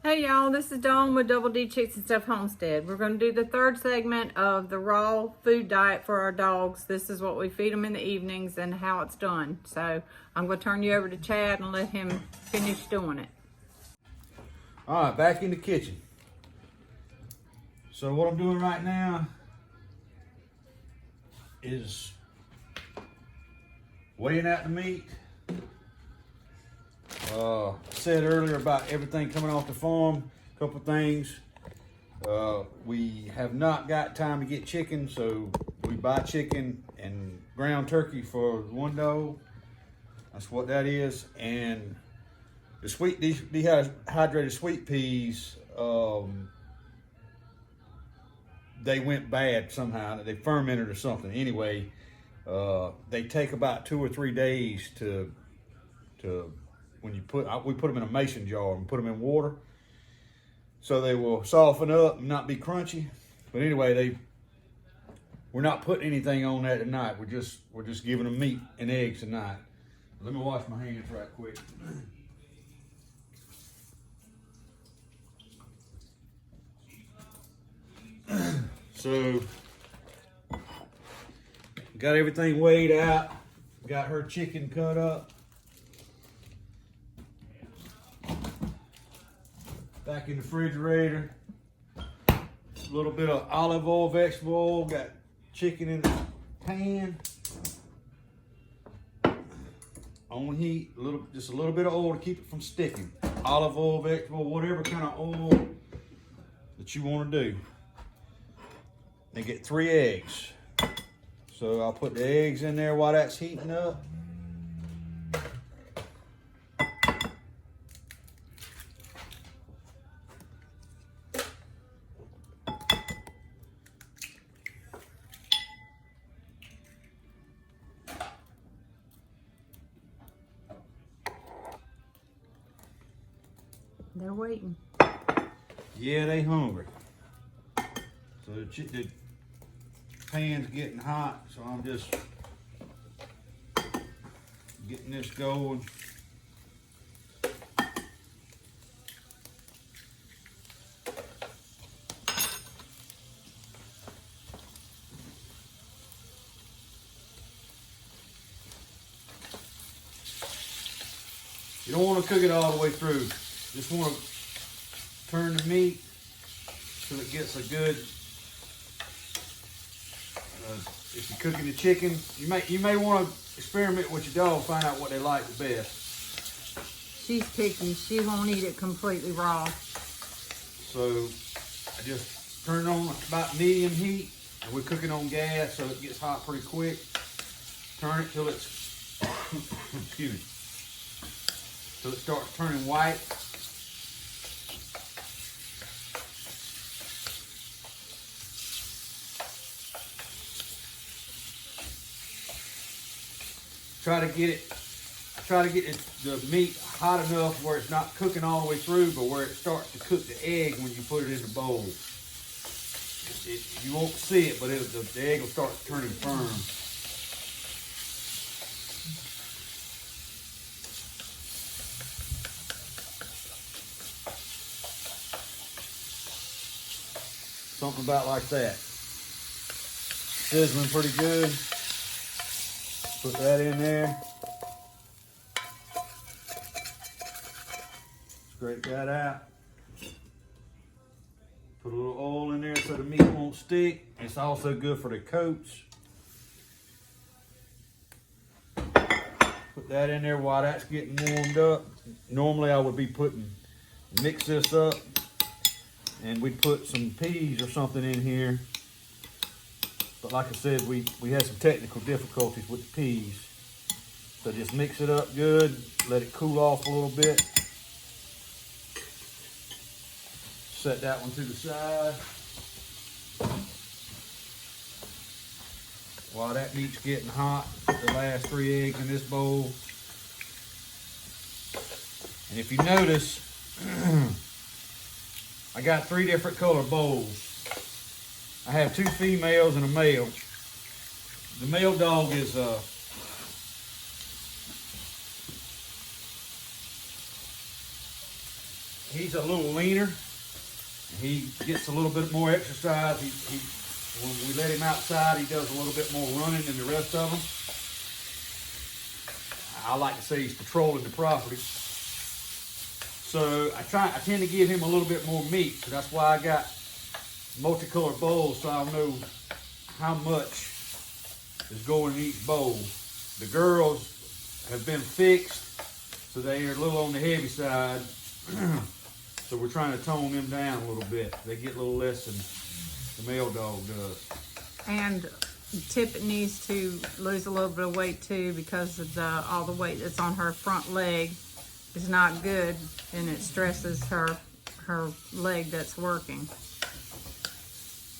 Hey y'all, this is Dawn with Double D Chicks and Stuff Homestead. We're going to do the third segment of the raw food diet for our dogs. This is what we feed them in the evenings and how it's done. So I'm going to turn you over to Chad and let him finish doing it. All right, back in the kitchen. So what I'm doing right now is weighing out the meat. I said earlier about everything coming off the farm, a couple things. We have not got time to get chicken, so we buy chicken and ground turkey for one dog. That's what that is. And the dehydrated sweet peas, they went bad somehow. They fermented or something. Anyway, they take about 2 or 3 days to when you we put them in a mason jar and put them in water, so they will soften up and not be crunchy. But anyway, we're not putting anything on that tonight. We're just giving them meat and eggs tonight. Let me wash my hands right quick. So, got everything weighed out. Got her chicken cut up. Back in the refrigerator. A little bit of olive oil, vegetable oil. Got chicken in the pan. On heat, just a little bit of oil to keep it from sticking. Olive oil, vegetable, whatever kind of oil that you want to do. Then get 3 eggs. So I'll put the eggs in there while that's heating up. They're waiting. Yeah, they hungry. So the pan's getting hot, so I'm just getting this going. You don't want to cook it all the way through. Just want to turn the meat till it gets a good. If you're cooking the chicken, you may want to experiment with your dog, find out what they like the best. She's picky. She won't eat it completely raw. So I just turn it on about medium heat, and we're cooking on gas, so it gets hot pretty quick. Turn it till it's excuse me, till it starts turning white. Try to get the meat hot enough where it's not cooking all the way through, but where it starts to cook the egg when you put it in the bowl. You won't see it, but the egg will start turning firm. Something about like that. Sizzling pretty good. Put that in there. Scrape that out. Put a little oil in there so the meat won't stick. It's also good for the coats. Put that in there while that's getting warmed up. Normally I would be mix this up, and we'd put some peas or something in here. But like I said, we had some technical difficulties with the peas. So just mix it up good, let it cool off a little bit. Set that one to the side. While that meat's getting hot, the last 3 eggs in this bowl. And if you notice, I got 3 different color bowls. I have 2 females and a male. The male dog is he's a little leaner. He gets a little bit more exercise. When we let him outside, he does a little bit more running than the rest of them. I like to say he's patrolling the property. So I tend to give him a little bit more meat. So that's why I got multicolored bowls, so I'll know how much is going in each bowl. The girls have been fixed, so they are a little on the heavy side. So we're trying to tone them down a little bit. They get a little less than the male dog does. And Tippett needs to lose a little bit of weight too, because of all the weight that's on her front leg is not good, and it stresses her leg that's working.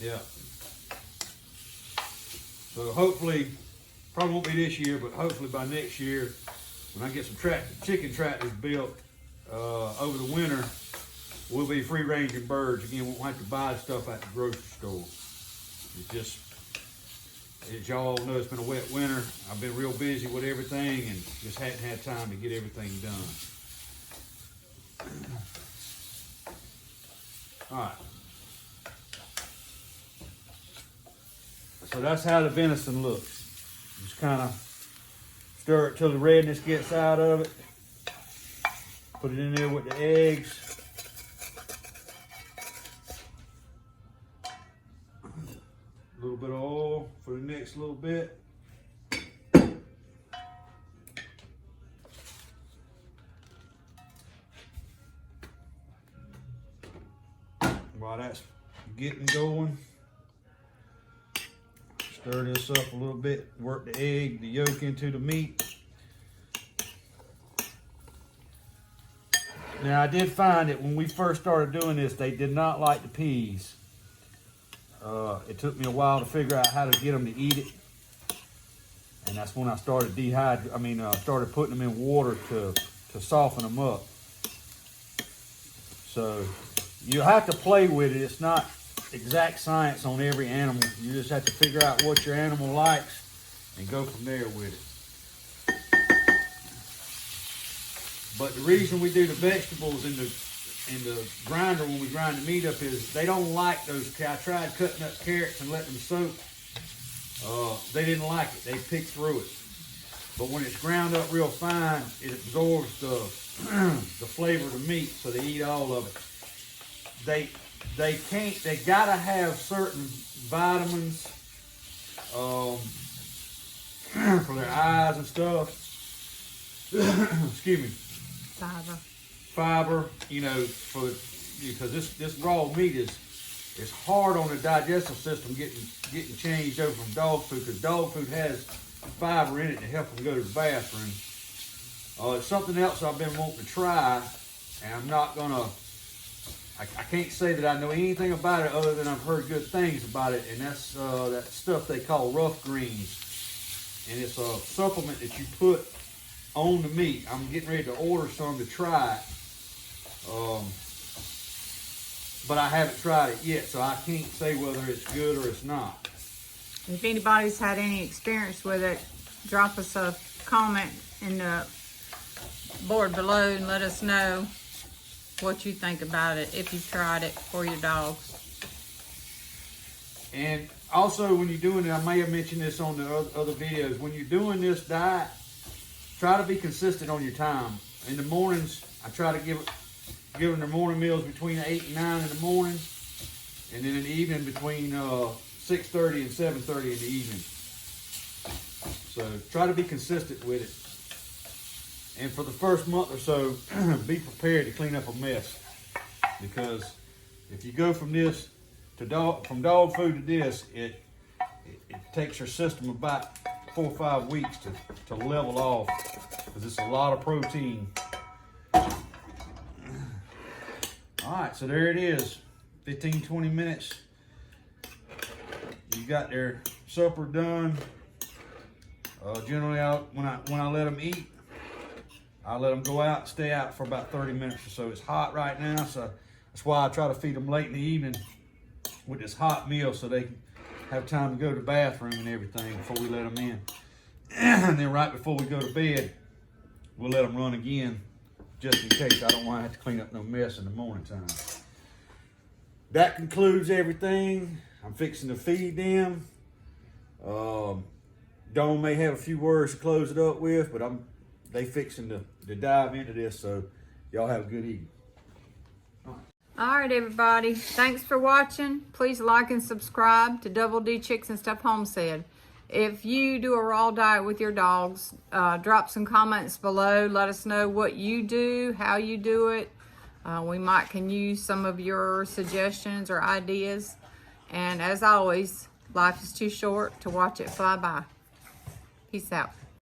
Yeah. So hopefully, probably won't be this year, but hopefully by next year, when I get some chicken tractors built over the winter, we'll be free-ranging birds again. We won't have to buy stuff at the grocery store. It's just, as y'all know, it's been a wet winter. I've been real busy with everything and just hadn't had time to get everything done. All right. So that's how the venison looks. Just kind of stir it till the redness gets out of it. Put it in there with the eggs. A little bit of oil for the next little bit. While that's getting going, stir this up a little bit, work the egg, the yolk into the meat. Now I did find that when we first started doing this, they did not like the peas. It took me a while to figure out how to get them to eat it. And that's when I started started putting them in water to soften them up. So you have to play with it. It's not exact science on every animal. You just have to figure out what your animal likes and go from there with it. But the reason we do the vegetables in the grinder when we grind the meat up is they don't like those. I tried cutting up carrots and letting them soak. They didn't like it. They picked through it. But when it's ground up real fine, it absorbs the flavor of the meat, so they eat all of it. They gotta have certain vitamins for their eyes and stuff. Excuse me. Fiber, because this raw meat is hard on the digestive system getting changed over from dog food, because dog food has fiber in it to help them go to the bathroom. It's something else I've been wanting to try, and I'm not gonna. I can't say that I know anything about it other than I've heard good things about it, and that's that stuff they call rough greens, and it's a supplement that you put on the meat. I'm getting ready to order some to try it, but I haven't tried it yet, so I can't say whether it's good or it's not. If anybody's had any experience with it, drop us a comment in the board below and let us know what you think about it, if you've tried it for your dogs. And also, when you're doing it, I may have mentioned this on the other videos, when you're doing this diet, try to be consistent on your time. In the mornings, I try to give them their morning meals between 8 and 9 in the morning, and then in the evening between 6:30 and 7:30 in the evening. So try to be consistent with it. And for the first month or so, be prepared to clean up a mess, because if you go from this to from dog food to this, it takes your system about 4 or 5 weeks to level off, because it's a lot of protein. All right, so there it is, 15-20 minutes. You got their supper done. Generally, when I let them eat, I let them go out and stay out for about 30 minutes or so. It's hot right now, so that's why I try to feed them late in the evening with this hot meal, so they can have time to go to the bathroom and everything before we let them in. And then right before we go to bed, we'll let them run again just in case I don't want to have to clean up no mess in the morning time. That concludes everything. I'm fixing to feed them. Dawn may have a few words to close it up with, but they fixing to dive into this, so y'all have a good evening. All right, everybody. Thanks for watching. Please like and subscribe to Double D Chicks and Stuff Homestead. If you do a raw diet with your dogs, drop some comments below. Let us know what you do, how you do it. We can use some of your suggestions or ideas. And as always, life is too short to watch it fly by. Peace out.